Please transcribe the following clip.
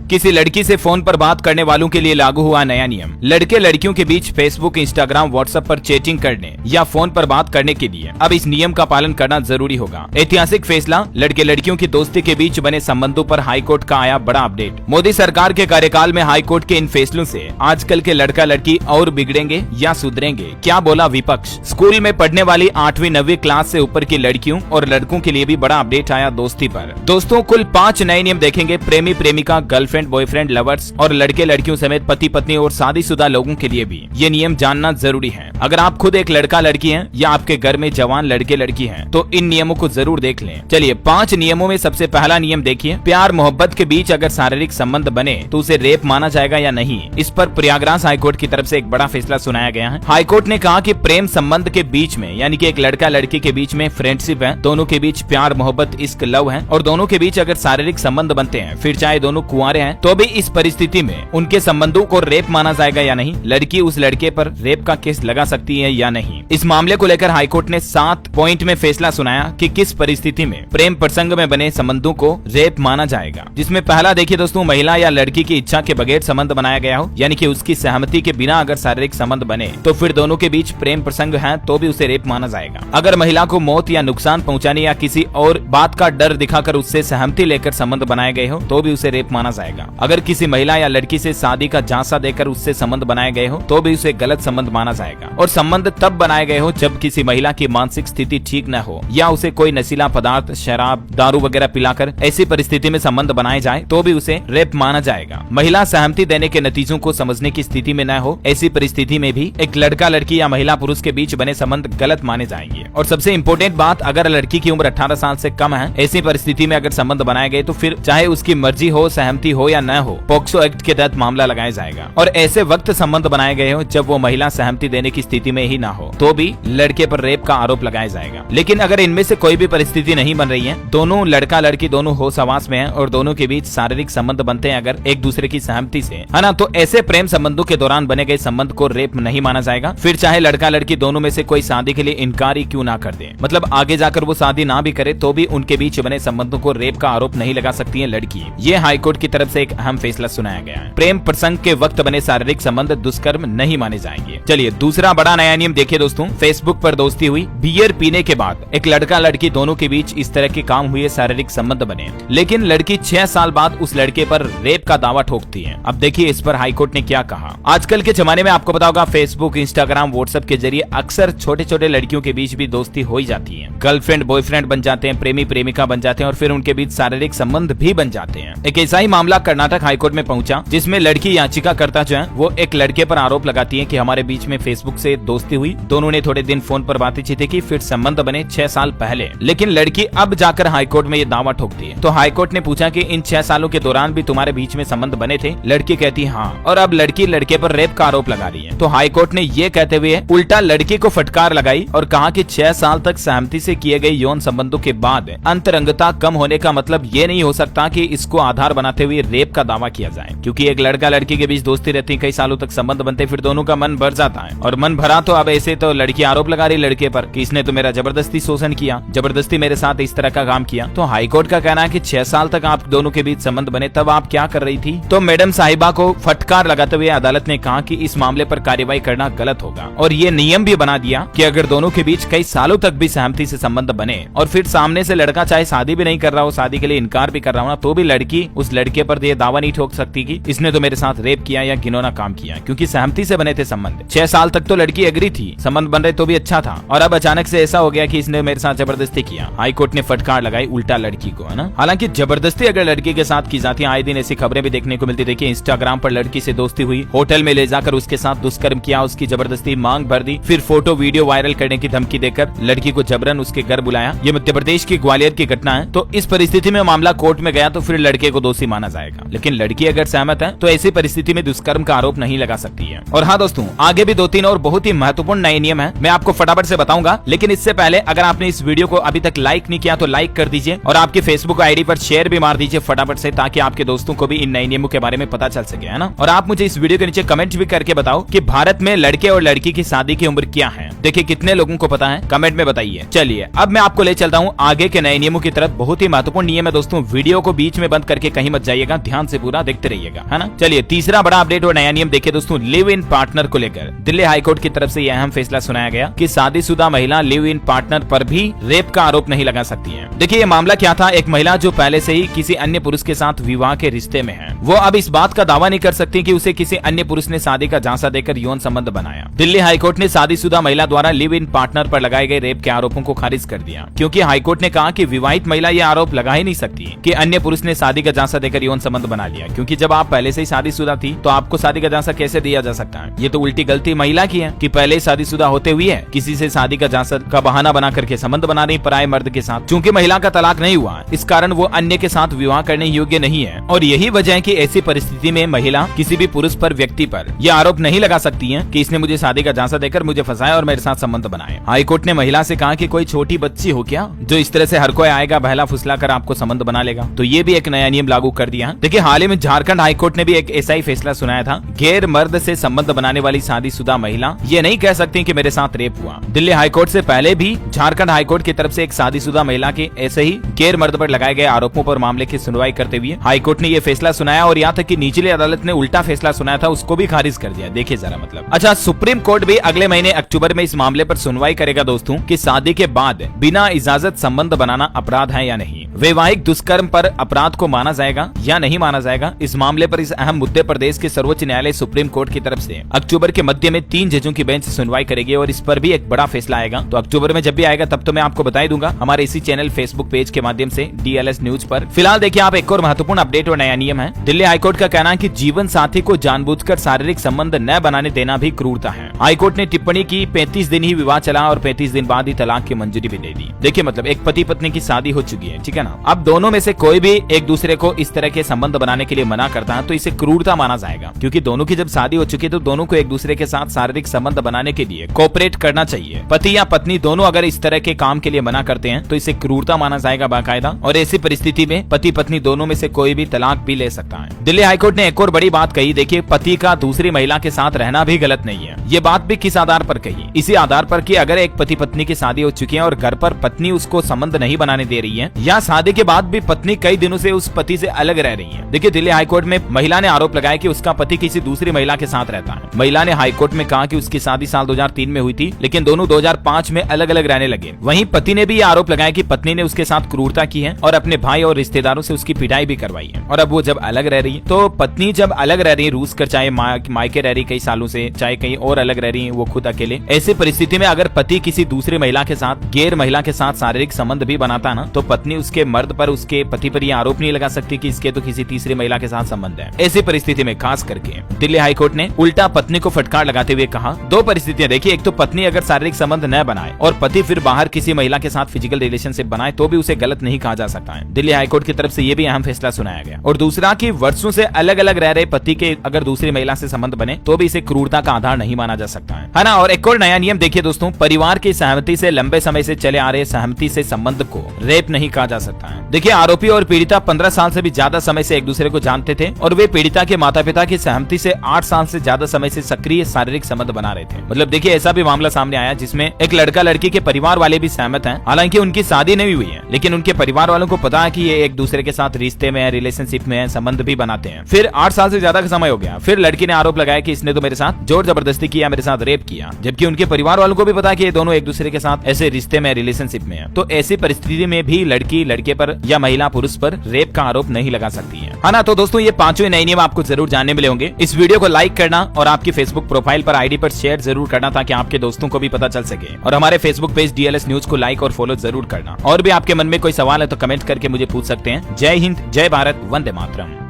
किसी लड़की से फोन पर बात करने वालों के लिए लागू हुआ नया नियम। लड़के लड़कियों के बीच फेसबुक, इंस्टाग्राम, व्हाट्सएप पर चैटिंग करने या फोन पर बात करने के लिए अब इस नियम का पालन करना जरूरी होगा। ऐतिहासिक फैसला, लड़के लड़कियों की दोस्ती के बीच बने संबंधों पर हाईकोर्ट का आया बड़ा अपडेट। मोदी सरकार के कार्यकाल में हाईकोर्ट के इन फैसलों से आजकल के लड़का लड़की और बिगड़ेंगे या सुधरेंगे, क्या बोला विपक्ष। स्कूल में पढ़ने वाली 8वीं 9वीं क्लास से ऊपर की लड़कियों और लड़कों के लिए भी बड़ा अपडेट आया दोस्ती पर। दोस्तों, कुल 5 नए नियम देखेंगे प्रेमी प्रेमिका, गर्लफ्रेंड बॉयफ्रेंड, लवर्स और लड़के लड़कियों समेत पति पत्नी और शादीशुदा लोगों के लिए भी ये नियम जानना जरूरी है। अगर आप खुद एक लड़का लड़की हैं या आपके घर में जवान लड़के लड़की हैं तो इन नियमों को जरूर देख लें। चलिए 5 नियमों में सबसे पहला नियम देखिए। प्यार मोहब्बत के बीच अगर शारीरिक संबंध बने तो उसे रेप माना जाएगा या नहीं। इस पर प्रयागराज हाईकोर्ट की तरफ से एक बड़ा फैसला सुनाया गया है। हाईकोर्ट ने कहा कि प्रेम संबंध के बीच में यानी कि एक लड़का लड़की के बीच में फ्रेंडशिप है, दोनों के बीच प्यार मोहब्बत इश्क लव है और दोनों के बीच अगर शारीरिक संबंध बनते हैं, फिर चाहे दोनों कुंवारे हैं, तो भी इस परिस्थिति में उनके संबंधों को रेप माना जाएगा या नहीं। लड़की उस लड़के पर रेप का केस लगा सकती है या नहीं। इस मामले को लेकर हाईकोर्ट ने 7 पॉइंट में फैसला सुनाया कि किस परिस्थिति में प्रेम प्रसंग में बने संबंधों को रेप माना जाएगा। जिसमें पहला देखिए दोस्तों, महिला या लड़की की इच्छा के बगैर संबंध बनाया गया हो, यानी कि उसकी सहमति के बिना अगर शारीरिक संबंध बने तो फिर दोनों के बीच प्रेम प्रसंग है तो भी उसे रेप माना जाएगा। अगर महिला को मौत या नुकसान पहुंचाने या किसी और बात का डर दिखाकर उससे सहमति लेकर संबंध बनाए गए हो तो भी उसे रेप माना जाएगा। अगर किसी महिला या लड़की से शादी का झांसा देकर उससे संबंध बनाए गए हो तो भी उसे गलत संबंध माना जाएगा। और संबंध तब बनाए गए हो जब किसी महिला की मानसिक स्थिति ठीक न हो या उसे कोई नशीला पदार्थ, शराब, दारू वगैरह पिलाकर ऐसी परिस्थिति में संबंध बनाए जाए तो भी उसे रेप माना जाएगा। महिला सहमति देने के नतीजों को समझने की स्थिति में न हो, ऐसी परिस्थिति में भी एक लड़का लड़की या महिला पुरुष के बीच बने संबंध गलत माने जाएंगे। और सबसे इम्पोर्टेंट बात, अगर लड़की की उम्र 18 साल से कम है, ऐसी परिस्थिति में अगर संबंध बनाए गए तो फिर चाहे उसकी मर्जी हो, सहमति हो या न हो, पॉक्सो एक्ट के तहत मामला लगाया जाएगा। और ऐसे वक्त संबंध बनाए गए हो जब वो महिला सहमति देने की स्थिति में ही ना हो तो भी लड़के पर रेप का आरोप लगाया जाएगा। लेकिन अगर इनमें से कोई भी परिस्थिति नहीं बन रही है, दोनों लड़का लड़की दोनों होश हवास में है और दोनों के बीच शारीरिक संबंध बनते हैं अगर एक दूसरे की सहमति से, है ना, तो ऐसे प्रेम संबंधों के दौरान बने गए संबंध को रेप नहीं माना जाएगा। फिर चाहे लड़का लड़की दोनों में से कोई शादी के लिए इनकार ही क्यों ना कर दे, मतलब आगे जाकर वो शादी ना भी करे तो भी उनके बीच बने संबंधों को रेप का आरोप नहीं लगा सकती है लड़की। ये हाईकोर्ट की तरफ से एक अहम फैसला सुनाया गया है। प्रेम प्रसंग के वक्त बने शारीरिक संबंध दुष्कर्म नहीं माने जाएंगे। चलिए दूसरा बड़ा नया नियम देखिए दोस्तों। फेसबुक पर दोस्ती हुई, बियर पीने के बाद एक लड़का लड़की दोनों के बीच इस तरह के काम हुए, शारीरिक संबंध बने, लेकिन लड़की 6 साल बाद उस लड़के पर रेप का दावा ठोकती है। अब देखिए इस पर हाईकोर्ट ने क्या कहा। आजकल के जमाने में आपको पता होगा फेसबुक, इंस्टाग्राम, व्हाट्सएप के जरिए अक्सर छोटे छोटे लड़कियों के बीच भी दोस्ती हो ही जाती है। गर्लफ्रेंड बॉयफ्रेंड बन जाते हैं, प्रेमी प्रेमिका बन जाते हैं और फिर उनके बीच शारीरिक संबंध भी बन जाते हैं। एक ऐसा ही मामला कर्नाटक हाईकोर्ट में पहुंचा जिसमें लड़की याचिकाकर्ता जो है वो एक लड़के पर आरोप लगाती है कि हमारे बीच में फेसबुक से दोस्ती हुई, दोनों ने थोड़े दिन फोन पर बातचीत की, फिर संबंध बने 6 साल पहले। लेकिन लड़की अब जाकर हाईकोर्ट में ये दावा ठोकती है। तो हाईकोर्ट ने पूछा कि इन 6 सालों के दौरान भी तुम्हारे बीच में संबंध बने थे? लड़की कहती हाँ, और अब लड़की लड़के पर रेप का आरोप लगा रही है। तो हाईकोर्ट ने ये कहते हुए उल्टा लड़की को फटकार लगाई और कहा कि 6 साल तक सहमति से किए गए यौन संबंधों के बाद अंतरंगता कम होने का मतलब ये नहीं हो सकता कि इसको आधार बनाते हुए रेप का दावा किया जाए, क्योंकि एक लड़का लड़की के बीच दोस्ती रहती है, कई सालों तक संबंध बनते, फिर दोनों का मन भर जाता है और मन भरा तो अब ऐसे तो लड़की आरोप लगा रही लड़के पर कि इसने तो मेरा जबरदस्ती शोषण किया, जबरदस्ती मेरे साथ इस तरह का काम किया। तो हाईकोर्ट का कहना है कि 6 साल तक आप दोनों के बीच संबंध बने, तब आप क्या कर रही थी? तो मैडम साहिबा को फटकार लगाते हुए अदालत ने कहा कि इस मामले पर कार्यवाही करना गलत होगा और ये नियम भी बना दिया कि अगर दोनों के बीच कई सालों तक भी सहमति से संबंध बने और फिर सामने से लड़का चाहे शादी भी नहीं कर रहा हो, शादी के लिए इनकार भी कर रहा हो ना, तो भी लड़की उस लड़के पर ये दावा नहीं ठोक सकती कि इसने तो मेरे साथ रेप किया या घिनौना काम किया, क्योंकि सहमति से बने थे संबंध। 6 साल तक तो लड़की एग्री थी, संबंध बन रहे तो भी अच्छा था, और अब अचानक से ऐसा हो गया कि इसने मेरे साथ जबरदस्ती किया। हाईकोर्ट ने फटकार लगाई उल्टा लड़की को, है ना। हालांकि जबरदस्ती अगर लड़की के साथ की जाती है, आए दिन ऐसी खबरें भी देखने को मिलती। देखिए इंस्टाग्राम पर लड़की से दोस्ती हुई, होटल में ले जाकर उसके साथ दुष्कर्म किया, उसकी जबरदस्ती मांग भर दी, फिर फोटो वीडियो वायरल करने की धमकी देकर लड़की को जबरन उसके घर बुलाया। ये मध्य प्रदेश की ग्वालियर की घटना है। तो इस परिस्थिति में मामला कोर्ट में गया तो फिर लड़के को दोषी माना जाएगा, लेकिन लड़की अगर सहमत है तो ऐसी परिस्थिति में दुष्कर्म का आरोप नहीं लगा सकती है। और हाँ दोस्तों, आगे भी 2-3 और बहुत ही महत्वपूर्ण नए नियम है, मैं आपको फटाफट से बताऊंगा। लेकिन इससे पहले अगर आपने इस वीडियो को अभी तक लाइक नहीं किया तो लाइक कर दीजिए और आपकी फेसबुक आईडी पर शेयर भी मार दीजिए फटाफट से, ताकि आपके दोस्तों को भी इन नए नियमों के बारे में पता चल सके, है ना। और आप मुझे इस वीडियो के नीचे कमेंट भी करके बताओ कि भारत में लड़के और लड़की की शादी की उम्र क्या है। देखिए कितने लोगों को पता है, कमेंट में बताइए। चलिए अब मैं आपको ले चलता हूँ आगे के नए नियमों की तरफ। बहुत ही महत्वपूर्ण नियम है दोस्तों, वीडियो को बीच में बंद करके कहीं मत जाइएगा, ध्यान से पूरा देखते रहिएगा, है ना। चलिए तीसरा बड़ा अपडेट और नया नियम देखिए दोस्तों, लिव इन पार्टनर को लेकर दिल्ली हाईकोर्ट की तरफ से यह अहम फैसला सुनाया गया कि शादीशुदा महिला लिव इन पार्टनर पर भी रेप का आरोप नहीं लगा सकती है। देखिए ये मामला क्या था, एक महिला जो पहले से ही किसी अन्य पुरुष के साथ विवाह के रिश्ते में है, वो अब इस बात का दावा नहीं कर सकती कि उसे किसी अन्य पुरुष ने शादी का झांसा देकर यौन संबंध बनाया। दिल्ली हाईकोर्ट ने शादीशुदा महिला द्वारा लिव इन पार्टनर पर लगाए गए रेप के आरोपों को खारिज कर दिया, क्योंकि हाईकोर्ट ने कहा कि विवाहित महिला ये आरोप लगा ही नहीं सकती कि अन्य पुरुष ने शादी का झांसा देकर यौन संबंध बना लिया, क्योंकि जब आप पहले से ही शादीशुदा थी तो आपको शादी का झांसा कैसे दिया जा सकता है। ये तो उल्टी गलती महिला की है कि पहले ही शादीशुदा होते हुए किसी से शादी का झांसा का बहाना बना करके संबंध बना रही पराये मर्द के साथ। चूंकि महिला का तलाक नहीं हुआ, इस कारण वो अन्य के साथ विवाह करने योग्य नहीं है, और यही वजह है कि ऐसी परिस्थिति में महिला किसी भी पुरुष पर, व्यक्ति पर यह आरोप नहीं लगा सकती है कि इसने मुझे शादी का झांसा देकर मुझे फंसाया और मेरे साथ संबंध बनाए। हाईकोर्ट ने महिला से कहा कि कोई छोटी बच्ची हो क्या जो इस तरह से हर कोई आएगा बहला फुसला कर आपको संबंध बना लेगा। तो ये भी एक नया नियम लागू कर दिया। देखिए हाल ही में झारखंड हाईकोर्ट ने भी एक ऐसा ही फैसला सुनाया था। गैर मर्द से संबंध बनाने वाली शादीशुदा महिला ये नहीं कह सकती कि मेरे साथ रेप हुआ। दिल्ली हाईकोर्ट से पहले भी झारखंड हाईकोर्ट की तरफ से एक शादीशुदा महिला के ऐसे ही गैर मर्द पर लगाए गए आरोपों पर मामले की सुनवाई करते हुए हाईकोर्ट ने ये फैसला सुनाया, और यहाँ तक कि निचली अदालत ने उल्टा फैसला सुनाया था उसको भी खारिज कर दिया। देखिए जरा मतलब। अच्छा, सुप्रीम कोर्ट भी अगले महीने अक्टूबर में इस मामले पर सुनवाई करेगा दोस्तों कि शादी के बाद बिना इजाजत संबंध बनाना अपराध है या नहीं। वैवाहिक दुष्कर्म पर अपराध को माना जाएगा या नहीं माना जाएगा। इस मामले पर, इस अहम मुद्दे पर देश के सर्वोच्च न्यायालय सुप्रीम कोर्ट की तरफ से अक्टूबर के मध्य में 3 जजों की बेंच सुनवाई करेगी, और इस पर भी एक बड़ा फैसला आएगा। तो अक्टूबर में जब भी आएगा तब तो मैं आपको बता ही दूंगा हमारे इसी चैनल फेसबुक पेज के माध्यम से DLS न्यूज पर। फिलहाल देखिए आप एक और महत्वपूर्ण अपडेट और नया नियम है। दिल्ली हाईकोर्ट का कहना है कि जीवन साथी को जानबूझकर शारीरिक संबंध न बनाने देना भी क्रूरता है। हाईकोर्ट ने टिप्पणी की 35 दिन ही विवाह चला और 35 दिन बाद ही तलाक की मंजूरी भी दे दी। देखिए मतलब एक पति पत्नी की शादी हो चुकी है, ठीक है ना। अब दोनों में से कोई भी एक दूसरे को इस तरह के संबंध बनाने के लिए मना करता है तो इसे क्रूरता माना जाएगा, क्योंकि दोनों की जब शादी हो चुकी है तो दोनों को एक दूसरे के साथ शारीरिक संबंध बनाने के लिए कोऑपरेट करना चाहिए। पति या पत्नी दोनों अगर इस तरह के काम के लिए मना करते हैं तो इसे क्रूरता माना जाएगा बाकायदा, और ऐसी परिस्थिति में पति पत्नी दोनों में से कोई भी तलाक भी ले सकता है। दिल्ली हाईकोर्ट ने एक और बड़ी बात कही। देखिए पति का दूसरी महिला के साथ रहना भी गलत नहीं है। ये बात भी किस आधार पर कही? इसी आधार पर कि अगर एक पति पत्नी की शादी हो चुकी है और घर पर पत्नी उसको संबंध नहीं बनाने दे रही है, या शादी के बाद भी पत्नी कई दिनों से उस पति से अलग रह रही है। देखिए दिल्ली हाईकोर्ट में महिला ने आरोप लगाया कि उसका पति किसी दूसरी महिला के साथ रहता है। महिला ने हाईकोर्ट में कहा कि उसकी शादी साल 2003 में हुई थी, लेकिन दोनों 2005 में अलग अलग रहने लगे। वहीं पति ने भी ये आरोप लगाया कि पत्नी ने उसके साथ क्रूरता की है और अपने भाई और रिश्तेदारों से उसकी पिटाई भी करवाई है। और अब वो जब अलग रह रही है, तो पत्नी जब अलग रह रही है रूस कर, चाहे मायके रह रही कई सालों से, चाहे कहीं और अलग रह रही है वो खुद अकेले, ऐसी परिस्थिति में अगर पति किसी दूसरी महिला के साथ, गैर महिला के साथ शारीरिक संबंध भी बनाता ना, तो पत्नी उसके मर्द पर, उसके पति पर यह आरोप नहीं लगा सकती कि इसके तो किसी तीसरी महिला के साथ संबंध है। ऐसी परिस्थिति में खास करके दिल्ली हाईकोर्ट ने उल्टा पत्नी को फटकार लगाते हुए कहा, दो परिस्थितियां देखिए, एक तो पत्नी अगर शारीरिक संबंध न बनाए और पति फिर बाहर किसी महिला के साथ फिजिकल रिलेशनशिप बनाए तो भी उसे गलत नहीं कहा जा सकता है। दिल्ली हाईकोर्ट की तरफ से ये भी अहम फैसला सुनाया गया। और दूसरा कि वर्षों से अलग अलग रह रहे पति के अगर दूसरी महिला से संबंध बने तो भी इसे क्रूरता का आधार नहीं माना जा सकता है ना। और एक और नया नियम देखिए दोस्तों, परिवार की सहमति से लंबे समय से चले आ रहे सहमति से संबंध को रेप नहीं कहा जा सकता है। देखिए आरोपी और पीड़िता 15 साल से भी ज्यादा समय से एक दूसरे को जानते थे और वे पीड़िता के माता पिता की सहमति से 8 साल से ज्यादा समय से सक्रिय शारीरिक संबंध बना रहे थे। मतलब देखिए ऐसा भी मामला सामने आया जिसमें एक लड़का लड़की के परिवार वाले भी सहमत हैं, हालांकि उनकी शादी नहीं हुई है, लेकिन उनके परिवार वालों को पता है कि ये एक दूसरे के साथ रिश्ते में है, रिलेशनशिप में है, संबंध भी बनाते हैं। फिर 8 साल से ज्यादा का समय हो गया, फिर लड़की ने आरोप लगाया कि इसने तो मेरे साथ जोर जबरदस्ती किया, मेरे साथ रेप किया, जबकि उनके परिवार वालों को भी पता कि ये दोनों एक दूसरे के साथ ऐसे रिश्ते में, रिलेशनशिप में है। तो ऐसी परिस्थिति में भी लड़की लड़के पर या महिला पुरुष पर रेप का आरोप नहीं लगा सकती है ना। तो दोस्तों ये 5वें नए नियम आपको जरूर जानने मिले होंगे। इस वीडियो को लाइक करना और आपकी फेसबुक प्रोफाइल पर आईडी पर शेयर जरूर करना ताकि आपके दोस्तों को भी पता चल सके, और हमारे फेसबुक पेज DLS न्यूज को लाइक और फॉलो जरूर करना। और भी आपके मन में कोई सवाल है तो कमेंट करके मुझे पूछ सकते हैं। जय हिंद, जय भारत, वंदे मातरम।